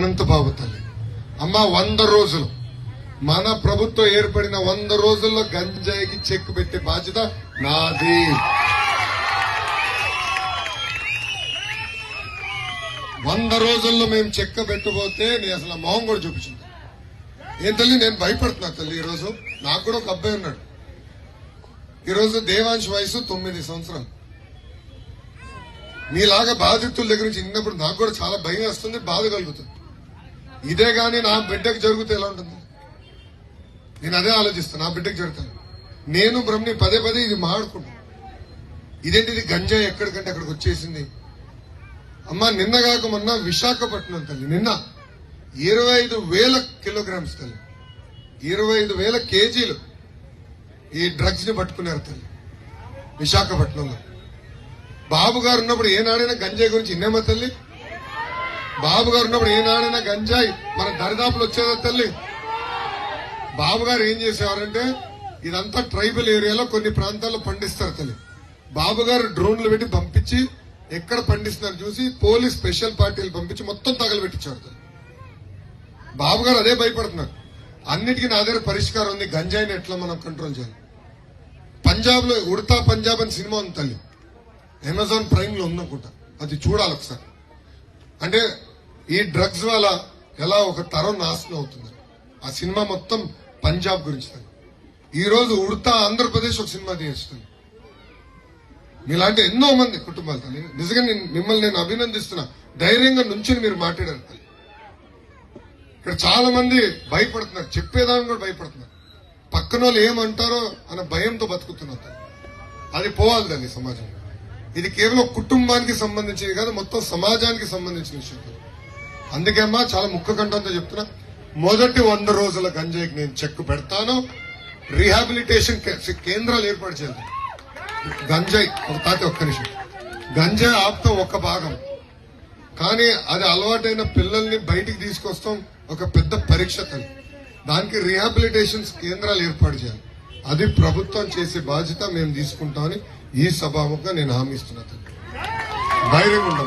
అనంతబాబు తల్లి. అమ్మ 100 రోజులు మన ప్రభుత్వం ఏర్పడిన 100 రోజుల్లో గంజాయికి చెక్ పెట్టే బాధ్యత నాది. వంద రోజుల్లో మేము చెక్క పెట్టబోతే నేను అసలు మొహం కూడా చూపించింది. ఏం తల్లి నేను భయపడుతున్నా తల్లి. ఈరోజు నాకు కూడా ఒక అబ్బాయి ఉన్నాడు. ఈరోజు దేవాంశ్ వయసు 9 సంవత్సరాలు. మీలాగా బాధితుల దగ్గర నుంచి విన్నప్పుడు నాకు కూడా చాలా భయం వస్తుంది, బాధ కలుగుతుంది. ఇదే గాని నా బిడ్డకు జరిగితే ఎలా ఉంటుంది? నేను అదే ఆలోచిస్తాను. నా బిడ్డకు జరుగుతాను. నేను బ్రహ్మని పదే పదే ఇది మాట్లాడుకుంటాను. ఇదేంటి ఇది గంజాయి ఎక్కడికంటే అక్కడికి వచ్చేసింది. అమ్మ నిన్నగాక మొన్న విశాఖపట్నం తల్లి నిన్న 25,000 కిలోగ్రామ్స్ తల్లి 25,000 కేజీలు ఈ డ్రగ్స్ ని పట్టుకున్నారు తల్లి విశాఖపట్నంలో. బాబు గారు ఉన్నప్పుడు ఏనాడైనా గంజాయి గురించి ఇన్నేమో తల్లి? బాబు గారు ఉన్నప్పుడు ఏనాడైనా గంజాయి మన దరిదాపులు వచ్చేదా తల్లి? బాబు గారు ఏం చేసేవారంటే ఇదంతా ట్రైబల్ ఏరియాలో కొన్ని ప్రాంతాల్లో పండిస్తారు తల్లి. బాబు గారు డ్రోన్లు పెట్టి పంపించి ఎక్కడ పండిస్తున్నారు చూసి పోలీస్ స్పెషల్ పార్టీలు పంపించి మొత్తం తగలబెట్టించారు తల్లి. బాబు గారు అదే భయపడుతున్నారు. అన్నిటికీ నా దగ్గర పరిష్కారం ఉంది. గంజాయిని ఎట్లా మనం కంట్రోల్ చేయాలి. పంజాబ్ లో ఉడతా పంజాబ్ అని సినిమా ఉంది తల్లి. అమెజాన్ ప్రైమ్ లో ఉందనుకుంటా. అది చూడాలి ఒకసారి. అంటే ఈ డ్రగ్స్ వల్ల ఎలా ఒక తరం నాశనం అవుతుంది. ఆ సినిమా మొత్తం పంజాబ్ గురించి. ఈ రోజు ఉడతా ఆంధ్రప్రదేశ్ ఒక సినిమా తీస్తుంది. మీలాంటి ఎన్నో మంది కుటుంబాలు తల్లి. నిజంగా మిమ్మల్ని నేను అభినందిస్తున్నా. ధైర్యంగా నుంచి మీరు మాట్లాడారు తల్లి. ఇక్కడ చాలా మంది భయపడుతున్నారు, చెప్పేదాన్ని కూడా భయపడుతున్నారు. పక్కన వాళ్ళు ఏమంటారో అన్న భయంతో బతుకుతున్నారు. అది పోవాలి తల్లి సమాజం. ఇది కేవలం కుటుంబానికి సంబంధించింది కాదు, మొత్తం సమాజానికి సంబంధించిన విషయం. అందుకే అమ్మా చాలా ముఖ్య కంఠంతో చెప్తున్నా, మొదటి 100 రోజుల గంజాయికి నేను చెక్ పెడతాను. రీహాబిలిటేషన్ కేంద్రాలు ఏర్పాటు చేయాలి. గంజాయి ఒక్క నిమిషం. గంజాయి ఆపుతాం ఒక భాగం, కానీ అది అలవాటైన పిల్లల్ని బయటికి తీసుకొస్తాం ఒక పెద్ద పరీక్ష తల్లి. దానికి రీహాబిలిటేషన్ కేంద్రాలు ఏర్పాటు చేయాలి. అది ప్రభుత్వం చేసే బాధ్యత మేము తీసుకుంటామని ఈ సభాముఖంగా నేను హామీ ఇస్తున్నా. ధైర్యంగా ఉంటాం.